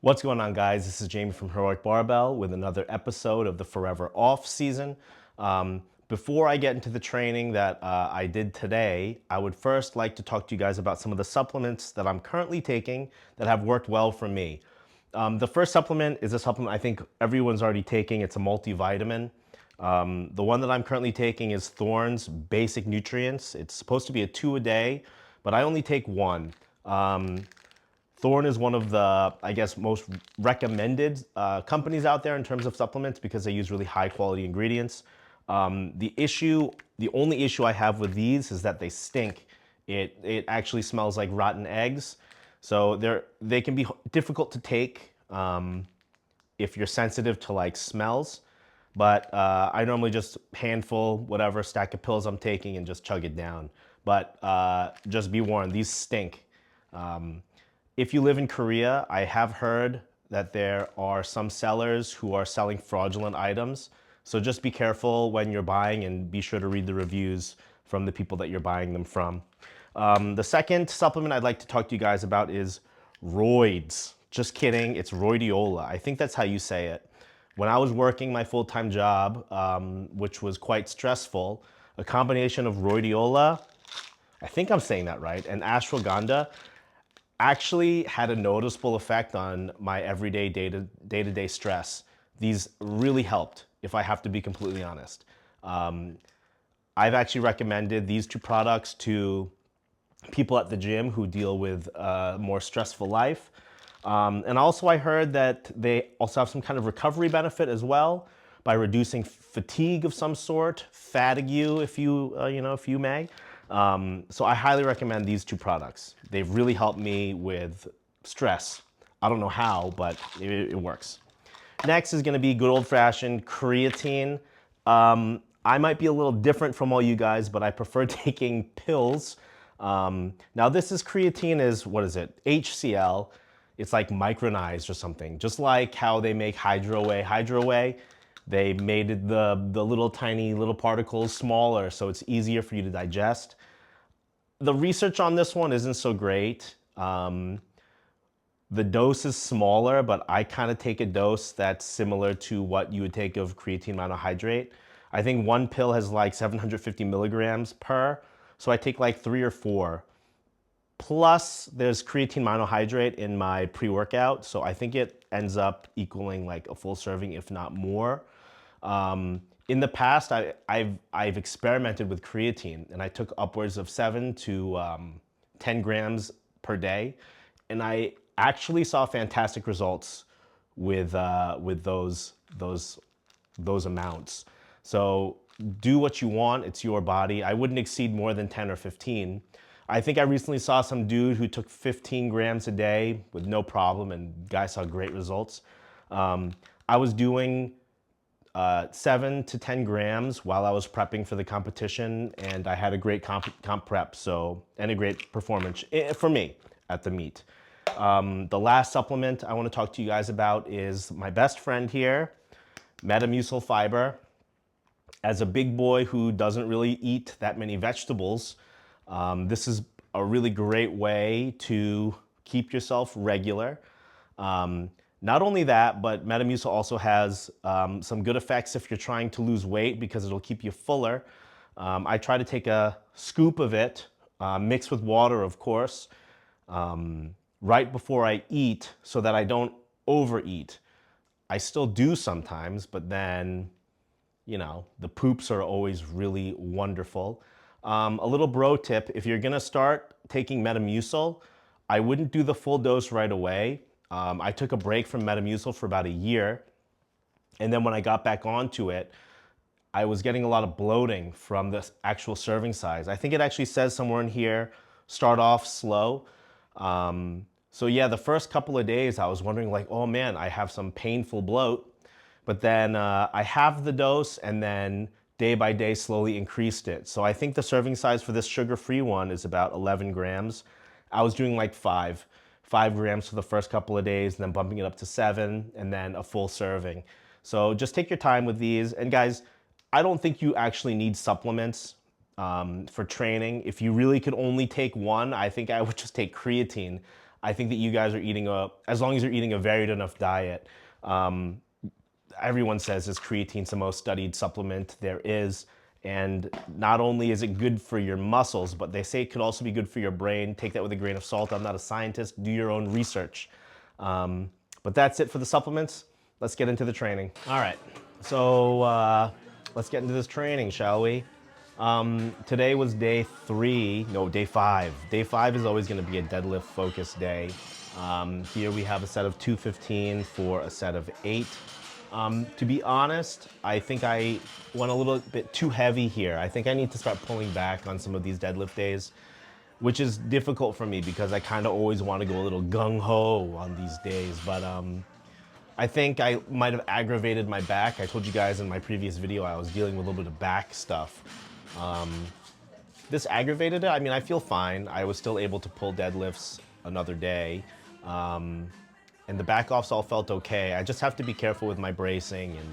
What's going on, guys? This is Jamie from Heroic Barbell with another episode of the Forever Off season. Before I get into the training that I did today, I would first like to talk to you guys about some of the supplements that I'm currently taking that have worked well for me. The first supplement is a supplement I think everyone's already taking. It's a multivitamin. The one that I'm currently taking is Thorne's Basic Nutrients. It's supposed to be a 2 a day, but I only take one. Thorne is one of the, I guess, most recommended companies out there in terms of supplements because they use really high quality ingredients. The only issue I have with these is that they stink. It actually smells like rotten eggs. So they can be difficult to take if you're sensitive to like smells. But I normally just handful, whatever stack of pills I'm taking and just chug it down. But just be warned, these stink. If you live in Korea, I have heard that there are some sellers who are selling fraudulent items. So just be careful when you're buying and be sure to read the reviews from the people that you're buying them from. The second supplement I'd like to talk to you guys about is Roids. Just kidding, it's Roidiola. I think that's how you say it. When I was working my full-time job, which was quite stressful, a combination of Roidiola, I think I'm saying that right, and ashwagandha actually had a noticeable effect on my everyday day-to-day stress. These really helped, if I have to be completely honest. I've actually recommended these two products to people at the gym who deal with a more stressful life. And also I heard that they also have some kind of recovery benefit as well by reducing fatigue of some sort, fatigue if you may. So I highly recommend these two products. They've really helped me with stress. I don't know how, but it works. Next is gonna be good old-fashioned creatine. I might be a little different from all you guys, but I prefer taking pills. Now this is creatine is, what is it? HCl. It's like micronized or something. Just like how they make Hydro Whey. They made the little tiny little particles smaller so it's easier for you to digest. The research on this one isn't so great. The dose is smaller, but I kind of take a dose that's similar to what you would take of creatine monohydrate. I think one pill has like 750 milligrams per, so I take like 3 or 4. Plus, there's creatine monohydrate in my pre-workout, so I think it ends up equaling like a full serving, if not more. In the past, I've experimented with creatine, and I took upwards of 7 to 10 grams per day, and I actually saw fantastic results with those amounts. So do what you want. It's your body. I wouldn't exceed more than 10 or 15. I think I recently saw some dude who took 15 grams a day with no problem, and guy saw great results. I was doing 7 to 10 grams while I was prepping for the competition, and I had a great comp prep, and a great performance for me at the meet. The last supplement I want to talk to you guys about is my best friend here, Metamucil Fiber. As a big boy who doesn't really eat that many vegetables, this is a really great way to keep yourself regular. Not only that, but Metamucil also has some good effects if you're trying to lose weight because it'll keep you fuller. I try to take a scoop of it, mixed with water, of course, right before I eat so that I don't overeat. I still do sometimes, but then, the poops are always really wonderful. A little bro tip, if you're gonna start taking Metamucil, I wouldn't do the full dose right away. I took a break from Metamucil for about a year, and then when I got back onto it, I was getting a lot of bloating from the actual serving size. I think it actually says somewhere in here, start off slow. So yeah, the first couple of days I was wondering like, oh man, I have some painful bloat. But then I halved the dose and then day by day slowly increased it. So I think the serving size for this sugar-free one is about 11 grams. I was doing like 5 grams for the first couple of days, and then bumping it up to 7, and then a full serving. So just take your time with these. And guys, I don't think you actually need supplements for training. If you really could only take one, I think I would just take creatine. I think that you guys are eating as long as you're eating a varied enough diet. Everyone says this creatine's the most studied supplement there is. And not only is it good for your muscles, but they say it could also be good for your brain. Take that with a grain of salt. I'm not a scientist. Do your own research. But that's it for the supplements. Let's get into the training. All right. So let's get into this training, shall we? Today was day 3, no, day 5. Day 5 is always going to be a deadlift focused day. Here we have a set of 215 for a set of 8. To be honest, I think I went a little bit too heavy here. I think I need to start pulling back on some of these deadlift days, which is difficult for me because I kind of always want to go a little gung-ho on these days. But I think I might have aggravated my back. I told you guys in my previous video I was dealing with a little bit of back stuff. This aggravated it. I mean, I feel fine. I was still able to pull deadlifts another day. And the back offs all felt okay. I just have to be careful with my bracing and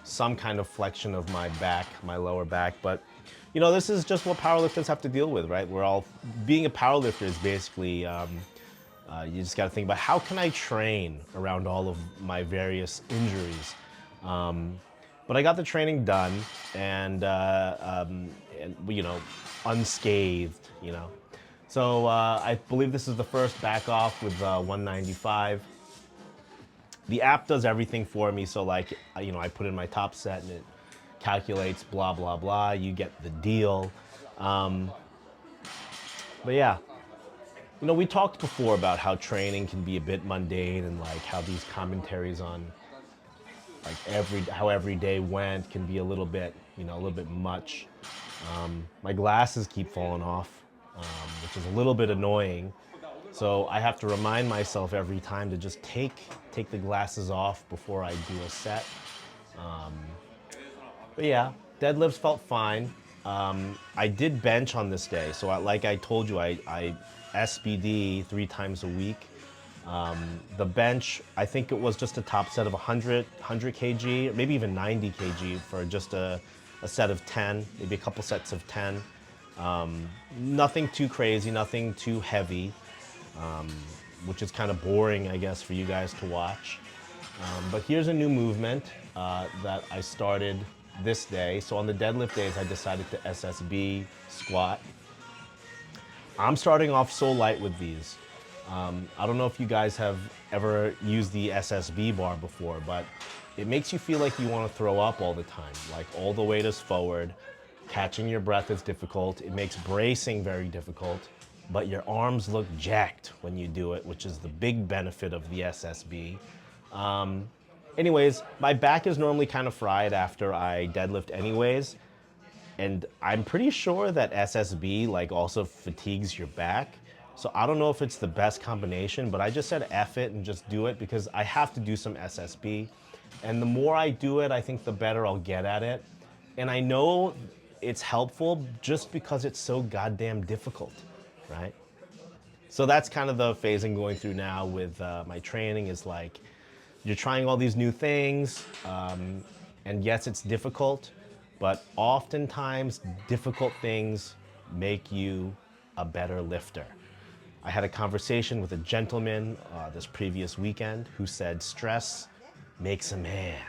some kind of flexion of my back, my lower back. But, you know, this is just what powerlifters have to deal with, right? Being a powerlifter is basically, you just gotta think about how can I train around all of my various injuries. But I got the training done and you know, unscathed, you know. So I believe this is the first back off with W1D5. The app does everything for me, so like, you know, I put in my top set and it calculates blah, blah, blah. You get the deal. But yeah, you know, we talked before about how training can be a bit mundane and like how these commentaries on like how every day went can be a little bit, you know, a little bit much. My glasses keep falling off, which is a little bit annoying. So I have to remind myself every time to just take the glasses off before I do a set. But yeah, deadlifts felt fine. I did bench on this day. So like I told you, I SBD 3 times a week. The bench, I think it was just a top set of 100 kg, maybe even 90 kg for just a set of 10, maybe a couple sets of 10. Nothing too crazy, nothing too heavy, which is kind of boring, I guess, for you guys to watch. But here's a new movement that I started this day. So on the deadlift days, I decided to SSB squat. I'm starting off so light with these. I don't know if you guys have ever used the SSB bar before, but it makes you feel like you want to throw up all the time. Like all the weight is forward, catching your breath is difficult. It makes bracing very difficult, but your arms look jacked when you do it, which is the big benefit of the SSB. Anyways, my back is normally kind of fried after I deadlift anyways. And I'm pretty sure that SSB like also fatigues your back. So I don't know if it's the best combination, but I just said F it and just do it because I have to do some SSB. And the more I do it, I think the better I'll get at it. And I know it's helpful just because it's so goddamn difficult, right? So that's kind of the phase I'm going through now with my training is like, you're trying all these new things, and yes, it's difficult, but oftentimes difficult things make you a better lifter. I had a conversation with a gentleman this previous weekend who said, stress makes a man.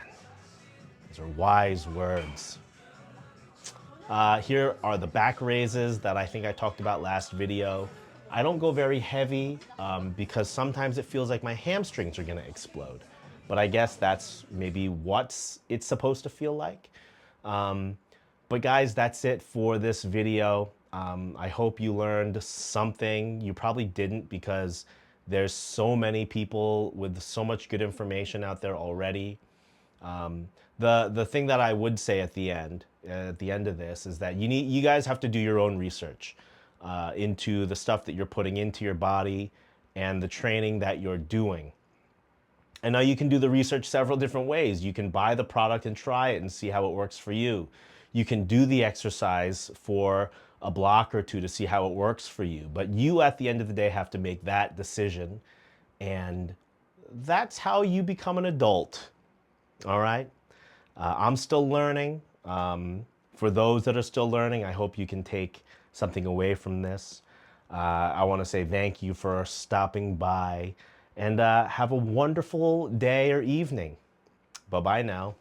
Those are wise words. Here are the back raises that I think I talked about last video. I don't go very heavy because sometimes it feels like my hamstrings are gonna explode. But I guess that's maybe what it's supposed to feel like. But guys, that's it for this video. I hope you learned something. You probably didn't because there's so many people with so much good information out there already. The thing that I would say at the end of this is that you guys have to do your own research into the stuff that you're putting into your body and the training that you're doing. And now you can do the research several different ways. You can buy the product and try it and see how it works for you. You can do the exercise for a block or two to see how it works for you. But you, at the end of the day, have to make that decision. And that's how you become an adult. All right? I'm still learning. For those that are still learning, I hope you can take something away from this. I want to say thank you for stopping by, and have a wonderful day or evening. Bye bye now.